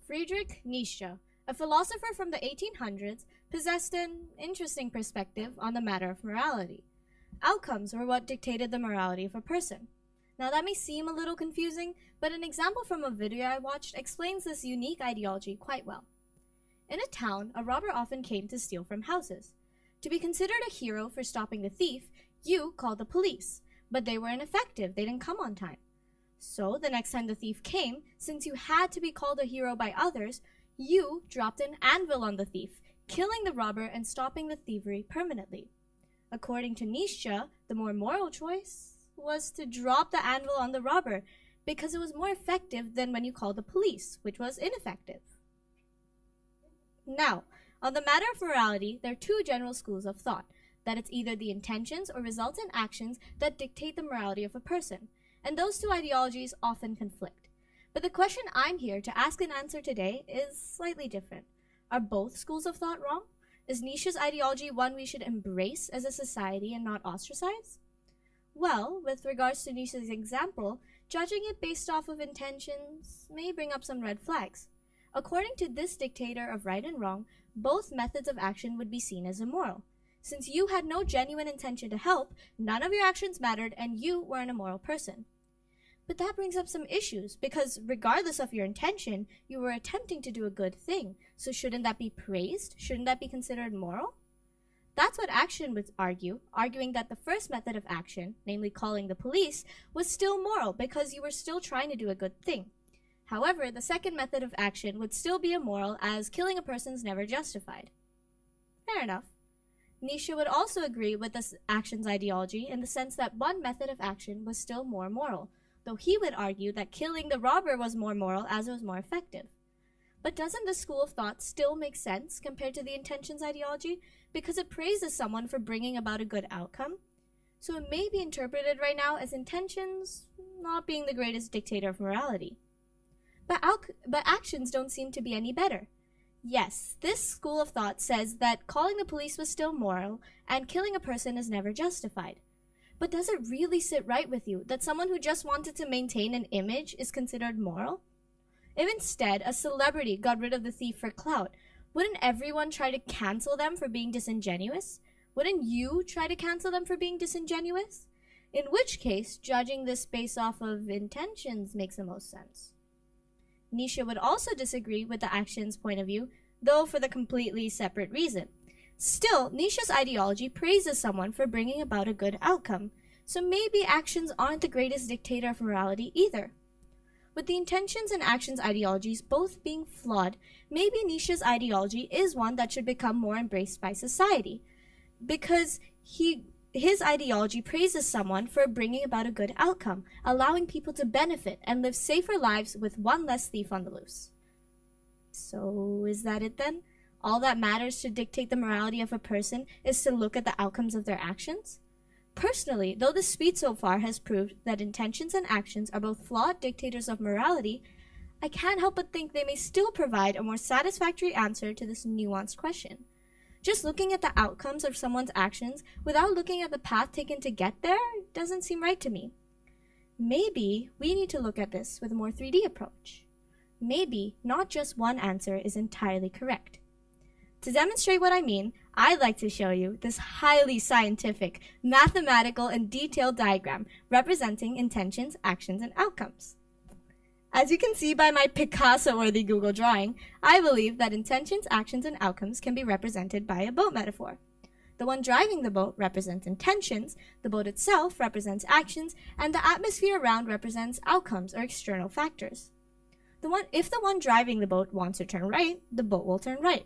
Friedrich Nietzsche, a philosopher from the 1800s, possessed an interesting perspective on the matter of morality. Outcomes were what dictated the morality of a person. Now, that may seem a little confusing, but an example from a video I watched explains this unique ideology quite well. In a town, a robber often came to steal from houses. To be considered a hero for stopping the thief, you called the police, but they were ineffective, they didn't come on time. So, the next time the thief came, since you had to be called a hero by others, you dropped an anvil on the thief, killing the robber and stopping the thievery permanently. According to Nietzsche, the more moral choice was to drop the anvil on the robber because it was more effective than when you called the police, which was ineffective. Now, on the matter of morality, there are two general schools of thought, that it's either the intentions or resultant actions that dictate the morality of a person, and those two ideologies often conflict. But the question I'm here to ask and answer today is slightly different. Are both schools of thought wrong? Is Nietzsche's ideology one we should embrace as a society and not ostracize? Well, with regards to Nietzsche's example, judging it based off of intentions may bring up some red flags. According to this dictator of right and wrong, both methods of action would be seen as immoral. Since you had no genuine intention to help, none of your actions mattered and you were an immoral person. But that brings up some issues, because regardless of your intention, you were attempting to do a good thing. So shouldn't that be praised? Shouldn't that be considered moral? That's what Action would argue, arguing that the first method of action, namely calling the police, was still moral because you were still trying to do a good thing. However, the second method of action would still be immoral, as killing a person is never justified. Fair enough. Nietzsche would also agree with this Action's ideology in the sense that one method of action was still more moral, though he would argue that killing the robber was more moral as it was more effective. But doesn't this school of thought still make sense compared to the intentions ideology, because it praises someone for bringing about a good outcome? So it may be interpreted right now as intentions not being the greatest dictator of morality. But actions don't seem to be any better. Yes, this school of thought says that calling the police was still moral and killing a person is never justified. But does it really sit right with you that someone who just wanted to maintain an image is considered moral? If instead a celebrity got rid of the thief for clout, wouldn't everyone try to cancel them for being disingenuous? Wouldn't you try to cancel them for being disingenuous? In which case, judging this based off of intentions makes the most sense. Nietzsche would also disagree with the Action's point of view, though for the completely separate reason. Still, Nietzsche's ideology praises someone for bringing about a good outcome, so maybe actions aren't the greatest dictator of morality either. With the intentions and actions ideologies both being flawed, maybe Nietzsche's ideology is one that should become more embraced by society, because his ideology praises someone for bringing about a good outcome, allowing people to benefit and live safer lives with one less thief on the loose. So is that it then? All that matters to dictate the morality of a person is to look at the outcomes of their actions? Personally, though the speed so far has proved that intentions and actions are both flawed dictators of morality, I can't help but think they may still provide a more satisfactory answer to this nuanced question. Just looking at the outcomes of someone's actions without looking at the path taken to get there doesn't seem right to me. Maybe we need to look at this with a more 3D approach. Maybe not just one answer is entirely correct. To demonstrate what I mean, I'd like to show you this highly scientific, mathematical, and detailed diagram representing intentions, actions, and outcomes. As you can see by my Picasso-worthy Google drawing, I believe that intentions, actions, and outcomes can be represented by a boat metaphor. The one driving the boat represents intentions, the boat itself represents actions, and the atmosphere around represents outcomes or external factors. If the one driving the boat wants to turn right, the boat will turn right.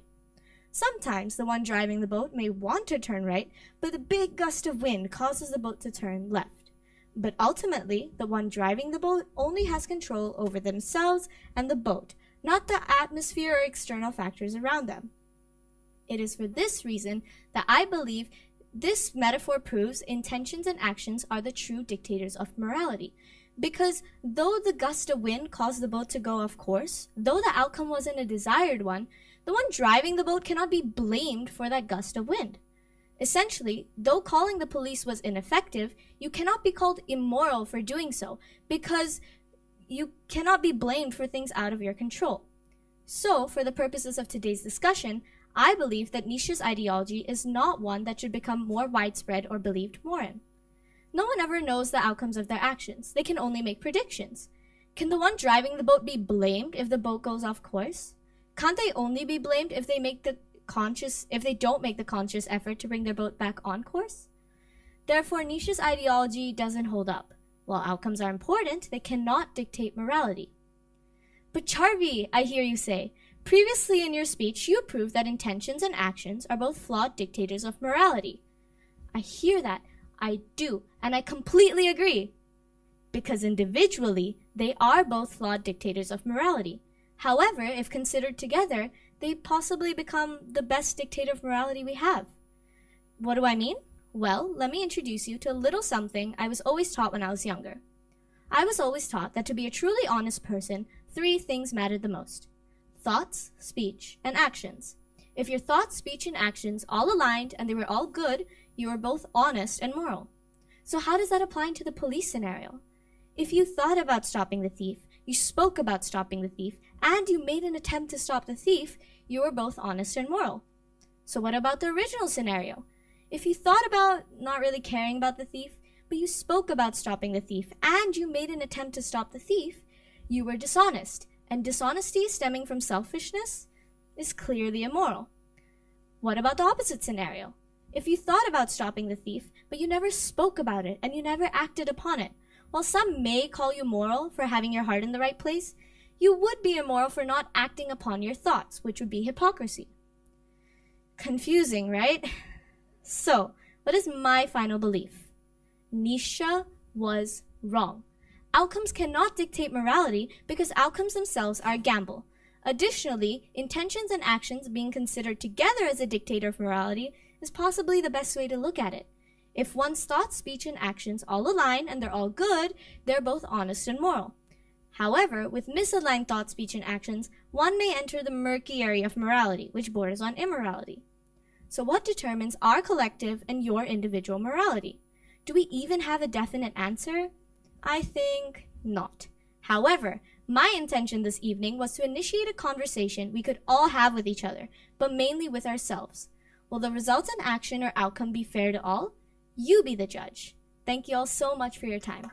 Sometimes the one driving the boat may want to turn right, but a big gust of wind causes the boat to turn left. But ultimately, the one driving the boat only has control over themselves and the boat, not the atmosphere or external factors around them. It is for this reason that I believe this metaphor proves intentions and actions are the true dictators of morality. Because though the gust of wind caused the boat to go off course, though the outcome wasn't a desired one, the one driving the boat cannot be blamed for that gust of wind. Essentially, though calling the police was ineffective, you cannot be called immoral for doing so, because you cannot be blamed for things out of your control. So, for the purposes of today's discussion, I believe that Nietzsche's ideology is not one that should become more widespread or believed more in. No one ever knows the outcomes of their actions. They can only make predictions. Can the one driving the boat be blamed if the boat goes off course? Can't they only be blamed if they don't make the conscious effort to bring their boat back on course? Therefore, Nietzsche's ideology doesn't hold up. While outcomes are important, they cannot dictate morality. But Charvi, I hear you say, previously in your speech you proved that intentions and actions are both flawed dictators of morality. I hear that. I do, and I completely agree. Because individually, they are both flawed dictators of morality. However, if considered together, they possibly become the best dictator of morality we have. What do I mean? Well, let me introduce you to a little something I was always taught when I was younger. I was always taught that to be a truly honest person, 3 things mattered the most: thoughts, speech, and actions. If your thoughts, speech, and actions all aligned and they were all good, you were both honest and moral. So how does that apply to the police scenario? If you thought about stopping the thief, you spoke about stopping the thief, and you made an attempt to stop the thief, you were both honest and moral. So what about the original scenario? If you thought about not really caring about the thief, but you spoke about stopping the thief, and you made an attempt to stop the thief, you were dishonest, and dishonesty stemming from selfishness is clearly immoral. What about the opposite scenario? If you thought about stopping the thief, but you never spoke about it, and you never acted upon it, while some may call you moral for having your heart in the right place, you would be immoral for not acting upon your thoughts, which would be hypocrisy. Confusing, right? So, what is my final belief? Nietzsche was wrong. Outcomes cannot dictate morality because outcomes themselves are a gamble. Additionally, intentions and actions being considered together as a dictator of morality is possibly the best way to look at it. If one's thoughts, speech, and actions all align and they're all good, they're both honest and moral. However, with misaligned thought, speech, and actions, one may enter the murky area of morality, which borders on immorality. So what determines our collective and your individual morality? Do we even have a definite answer? I think not. However, my intention this evening was to initiate a conversation we could all have with each other, but mainly with ourselves. Will the results and action or outcome be fair to all? You be the judge. Thank you all so much for your time.